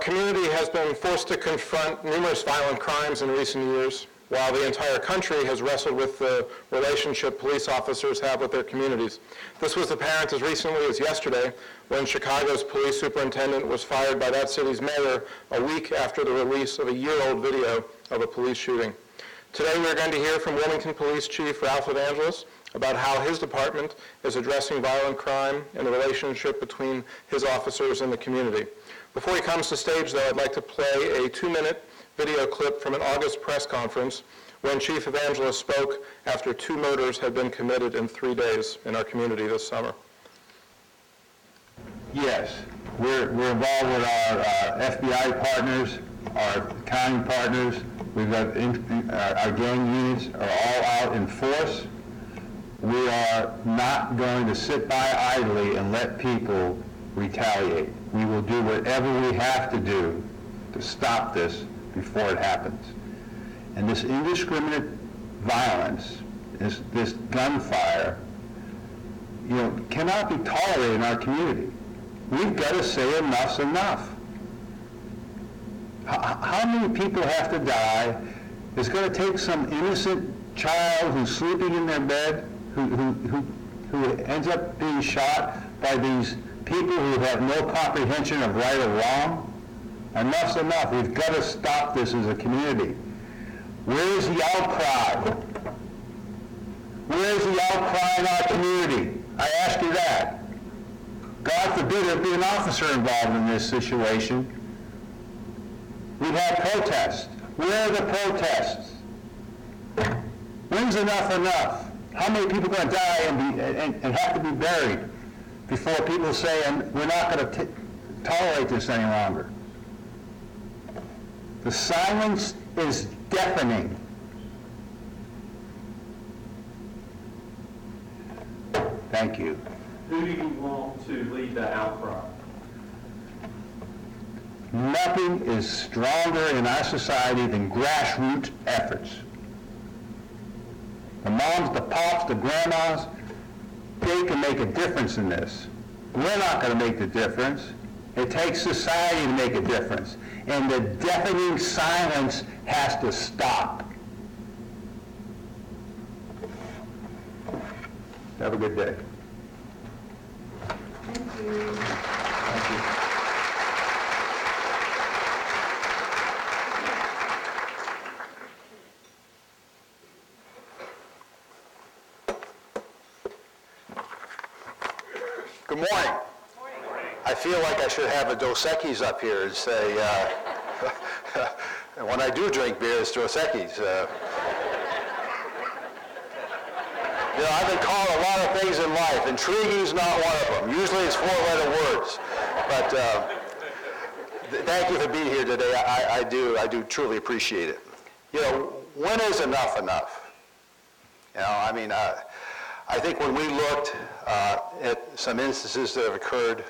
community has been forced to confront numerous violent crimes in recent years, while the entire country has wrestled with the relationship police officers have with their communities. This was apparent as recently as yesterday, when Chicago's police superintendent was fired by that city's mayor a week after the release of a year-old video of a police shooting. Today we're going to hear from Wilmington Police Chief Ralph Evangelous about how his department is addressing violent crime and the relationship between his officers and the community. Before he comes to stage, though, I'd like to play a 2-minute video clip from an August press conference when Chief Evangelous spoke after 2 murders had been committed in 3 days in our community this summer. Yes, we're involved with our FBI partners, our county partners. We've got our gang units are all out in force. We are not going to sit by idly and let people retaliate. We will do whatever we have to do to stop this before it happens. And this indiscriminate violence, this gunfire, cannot be tolerated in our community. We've got to say enough's enough. How many people have to die? It's going to take some innocent child who's sleeping in their bed, who ends up being shot by these people who have no comprehension of right or wrong. Enough's enough. We've got to stop this as a community. Where is the outcry? Where is the outcry in our community? I ask you that. God forbid there be an officer involved in this situation. We'd have protests. Where are the protests? When's enough enough? How many people are going to die and have to be buried before people say, we're not going to tolerate this any longer? The silence is deafening. Thank you. Who do you want to lead that outcry? Nothing is stronger in our society than grassroots efforts. The moms, the pops, the grandmas, they can make a difference in this. We're not going to make the difference. It takes society to make a difference. And the deafening silence has to stop. Have a good day. Thank you. Thank you. Good morning. I feel like I should have a Dos Equis up here and say, when I do drink beer, it's Dos Equis. I've been called a lot of things in life. Intriguing's not one of them. Usually it's 4-letter words. But thank you for being here today. I do truly appreciate it. When is enough enough? I think when we looked at some instances that have occurred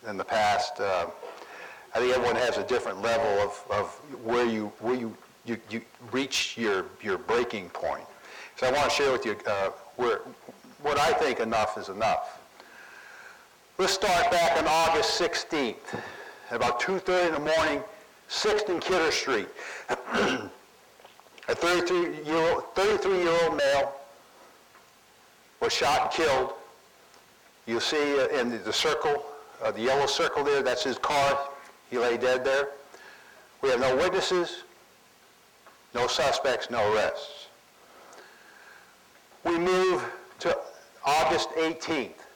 in the past, I think everyone has a different level of where you reach your breaking point. So I want to share with you what I think enough is enough. Let's start back on August 16th, at about 2:30 in the morning, 6th and Kidder Street. A 33-year-old male was shot and killed. You see in the circle, the yellow circle there, that's his car. He lay dead there. We have no witnesses, no suspects, no arrests. We move to August 18th,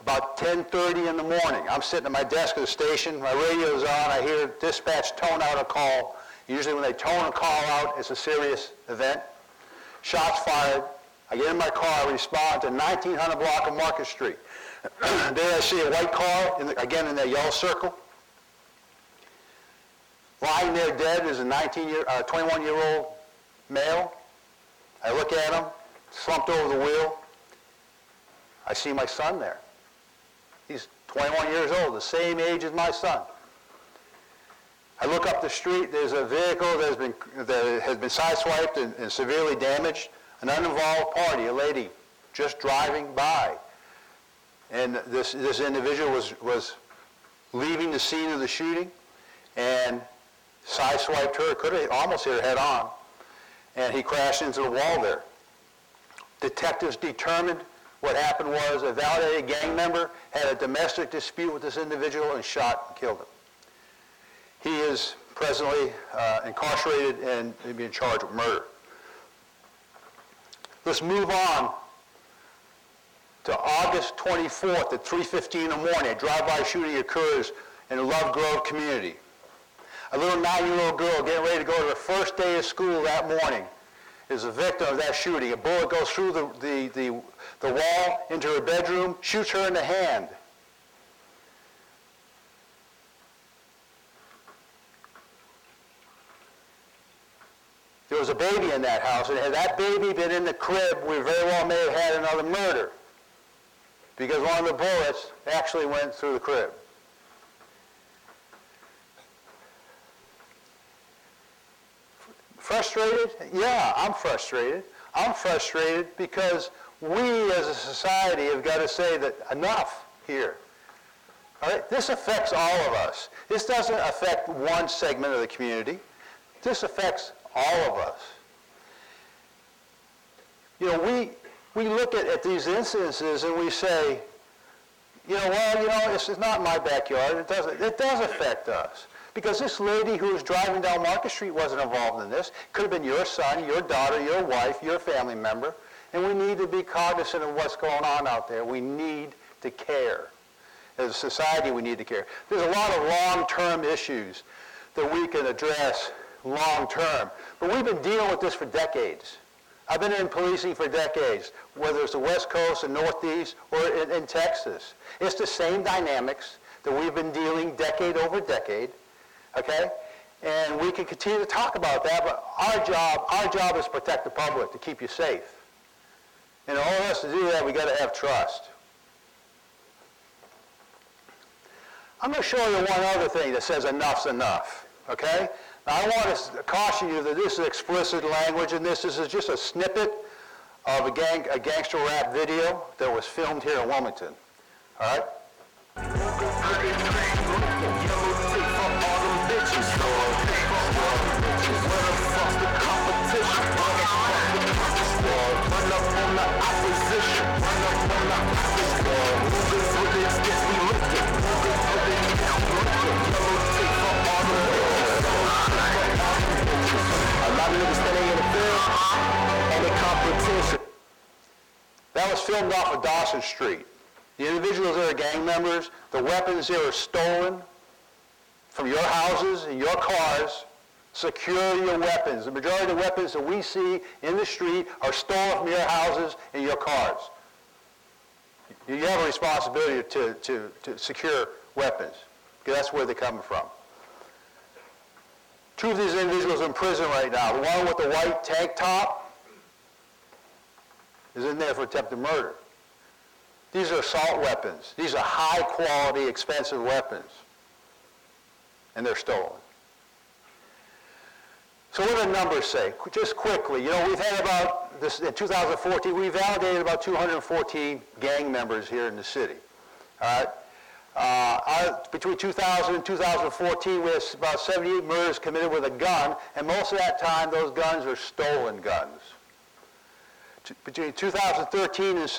about 10:30 in the morning. I'm sitting at my desk at the station. My radio's on. I hear dispatch tone out a call. Usually when they tone a call out, it's a serious event. Shots fired. I get in my car, I respond to 1900 block of Market Street. There I see a white car, again in that yellow circle. Lying there dead is a 21-year-old male. I look at him, slumped over the wheel. I see my son there. He's 21 years old, the same age as my son. I look up the street, there's a vehicle that has been sideswiped and severely damaged. An uninvolved party, a lady just driving by. And this individual was leaving the scene of the shooting, and sideswiped her, could have almost hit her head on, and he crashed into the wall there. Detectives determined what happened was a validated gang member had a domestic dispute with this individual and shot and killed him. He is presently incarcerated and being charged with murder. Let's move on to August 24th at 3:15 in the morning. A drive-by shooting occurs in the Love Grove community. A little 9-year-old girl getting ready to go to her first day of school that morning is a victim of that shooting. A bullet goes through the wall into her bedroom, shoots her in the hand. There was a baby in that house, and had that baby been in the crib, we very well may have had another murder, because one of the bullets actually went through the crib. Frustrated? Yeah, I'm frustrated. I'm frustrated because we as a society have got to say that enough here. All right? This affects all of us. This doesn't affect one segment of the community. This affects all of us. You know, we look at these incidences and we say, it's not my backyard. It does affect us. Because this lady who was driving down Market Street wasn't involved in this. Could have been your son, your daughter, your wife, your family member. And we need to be cognizant of what's going on out there. We need to care. As a society, we need to care. There's a lot of long-term issues that we can address long-term. But we've been dealing with this for decades. I've been in policing for decades, whether it's the West Coast, the Northeast, or in Texas. It's the same dynamics that we've been dealing decade over decade. Okay? And we can continue to talk about that, but our job is to protect the public, to keep you safe. And in order for us to do that, we got to have trust. I'm going to show you one other thing that says enough's enough. Okay? Now, I want to caution you that this is explicit language, and this is just a snippet of a gangster rap video that was filmed here in Wilmington. All right? That was filmed off of Dawson Street. The individuals that are gang members, the weapons there are stolen from your houses and your cars. Secure your weapons. The majority of the weapons that we see in the street are stolen from your houses and your cars. You have a responsibility to secure weapons, because that's where they're coming from. Two of these individuals are in prison right now. The one with the white tank top is in there for attempted murder. These are assault weapons. These are high-quality, expensive weapons. And they're stolen. So what do the numbers say? Just quickly, we've had about, this in 2014, we validated about 214 gang members here in the city. All right? Between 2000 and 2014, we had about 78 murders committed with a gun, and most of that time, those guns are stolen guns. Between 2013 and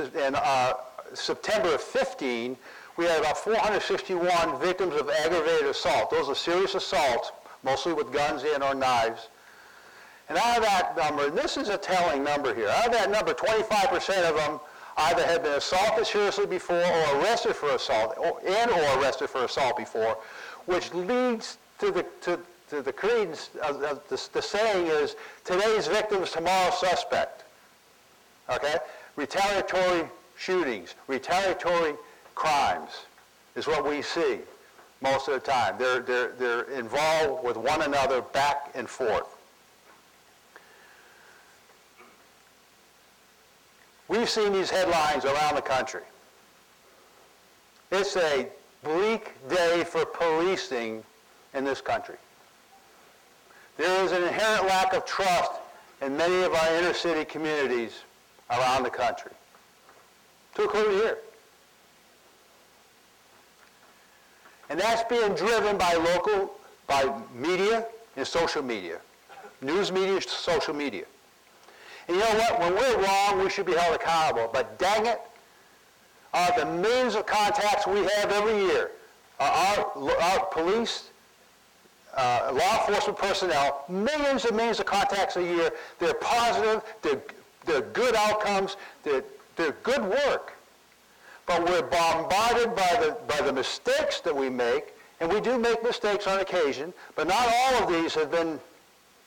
September of 15, we had about 461 victims of aggravated assault. Those are serious assaults, mostly with guns and or knives. And out of that number, and this is a telling number here, out of that number, 25% of them either had been assaulted seriously before or arrested for assault, or arrested for assault before, which leads to the credence of the saying is, today's victims, tomorrow's suspect. Okay? Retaliatory shootings, retaliatory crimes is what we see most of the time. They're involved with one another back and forth. We've seen these headlines around the country. It's a bleak day for policing in this country. There is an inherent lack of trust in many of our inner city communities around the country, to include here. And that's being driven by by media and social media. News media, social media. And you know what? When we're wrong, we should be held accountable. But dang it, the millions of contacts we have every year, our police, law enforcement personnel, millions and millions of contacts a year, they're positive, they're good outcomes, they're good work. But we're bombarded by the mistakes that we make, and we do make mistakes on occasion, but not all of these have been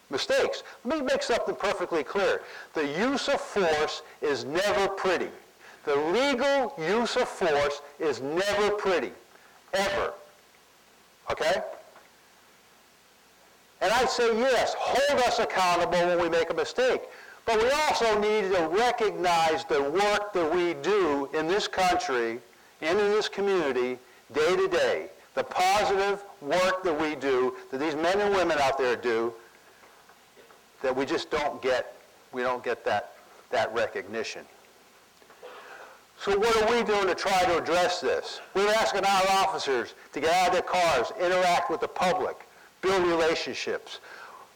mistakes. Let me make something perfectly clear. The use of force is never pretty. The legal use of force is never pretty, ever. Okay? And I'd say, yes, hold us accountable when we make a mistake. But we also need to recognize the work that we do in this country and in this community day to day. The positive work that we do, that these men and women out there do, that we just don't get, that recognition. So what are we doing to try to address this? We're asking our officers to get out of their cars, interact with the public, build relationships.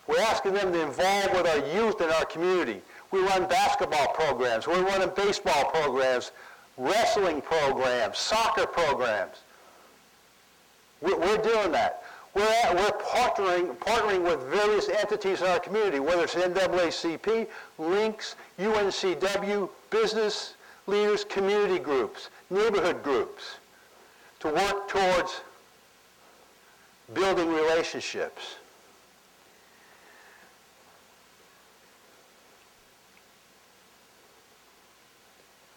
We're asking them to involve with our youth in our community. We run basketball programs. We're running baseball programs, wrestling programs, soccer programs. We're doing that. We're partnering with various entities in our community, whether it's NAACP, Links, UNCW, business leaders, community groups, neighborhood groups, to work towards building relationships.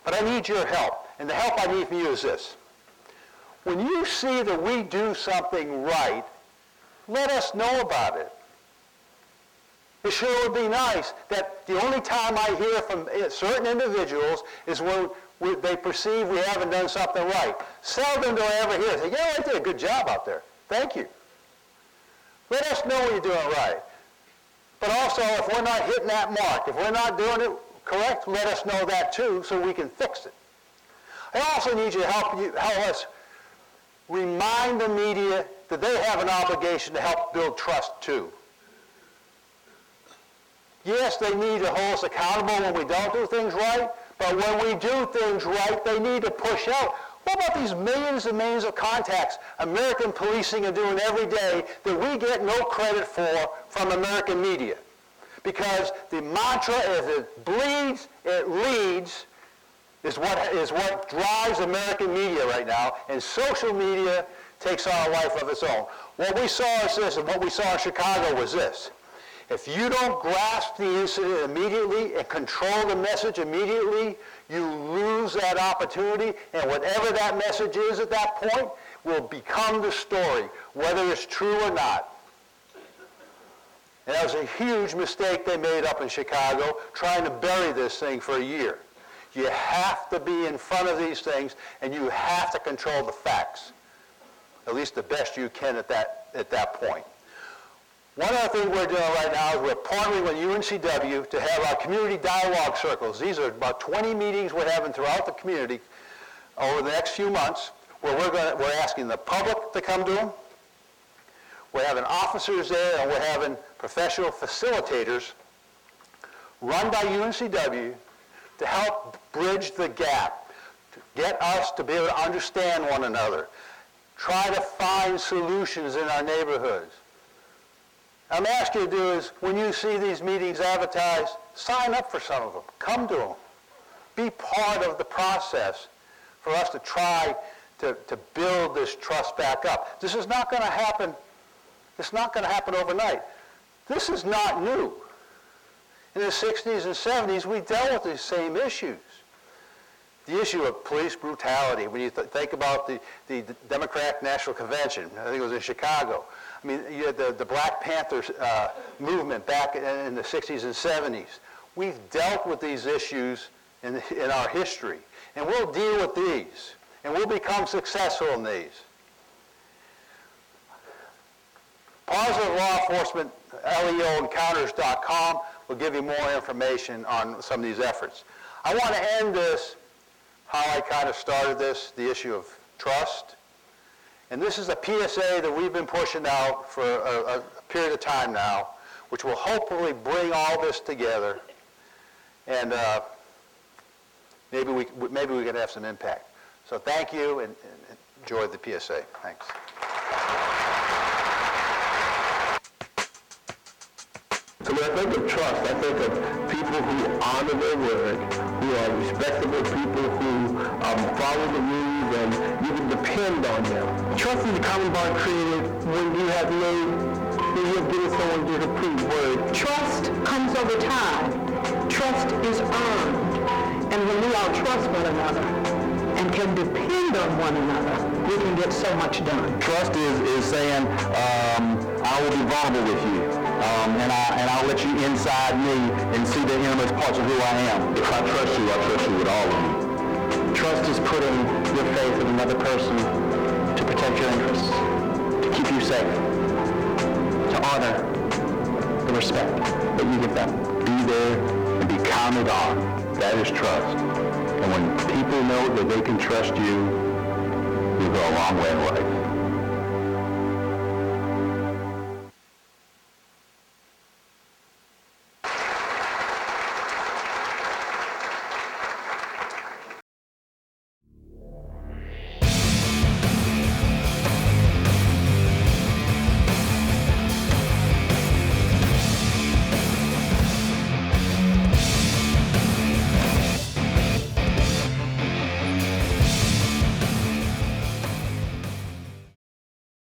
But I need your help, and the help I need from you is this. When you see that we do something right, let us know about it. It sure would be nice that the only time I hear from certain individuals is when they perceive we haven't done something right. Seldom do I ever hear, say, yeah, I did a good job out there. Thank you. Let us know when you're doing right. But also, if we're not hitting that mark, if we're not doing it correct, let us know that too so we can fix it. I also need you to help us remind the media that they have an obligation to help build trust too. Yes, they need to hold us accountable when we don't do things right, but when we do things right, they need to push out. What about these millions and millions of contacts American policing are doing every day that we get no credit for from American media? Because the mantra is it bleeds, it leads, is what drives American media right now, and social media takes on a life of its own. What we saw is this, and what we saw in Chicago was this. If you don't grasp the incident immediately and control the message immediately, you lose that opportunity, and whatever that message is at that point will become the story, whether it's true or not. And that was a huge mistake they made up in Chicago, trying to bury this thing for a year. You have to be in front of these things, and you have to control the facts, at least the best you can at that point. One other thing we're doing right now is we're partnering with UNCW to have our community dialogue circles. These are about 20 meetings we're having throughout the community over the next few months, where we're asking the public to come to them. We're having officers there, and we're having professional facilitators run by UNCW to help bridge the gap, to get us to be able to understand one another, try to find solutions in our neighborhoods. I'm asking you to do is, when you see these meetings advertised, sign up for some of them. Come to them. Be part of the process for us to try to build this trust back up. This is not going to happen. It's not going to happen overnight. This is not new. In the 60s and 70s, we dealt with these same issues. The issue of police brutality, when you think about the Democratic National Convention, I think it was in Chicago. I mean, you had the Black Panther movement back in the 60s and 70s. We've dealt with these issues in our history, and we'll deal with these, and we'll become successful in these. Positive Law Enforcement, leoencounters.com will give you more information on some of these efforts. I want to end this how I kind of started this, the issue of trust, And this is a PSA that we've been pushing out for a period of time now, which will hopefully bring all this together, and maybe we can have some impact. So thank you, and enjoy the PSA. Thanks. So when I think of trust, I think of people who honor their word, who are respectable people, who follow the rules, and you can depend on them. Trust is the common bond created when you have given someone your approved word. Trust comes over time. Trust is earned. And when we all trust one another and can depend on one another, we can get so much done. Trust is saying, I will be vulnerable with you, and I'll let you inside me and see the innermost parts of who I am. If I trust you with all of me. Trust is putting your faith in another person to protect your interests, to keep you safe, to honor the respect that you give them. Be there and be counted on. That is trust. And when people know that they can trust you, you'll go a long way in life.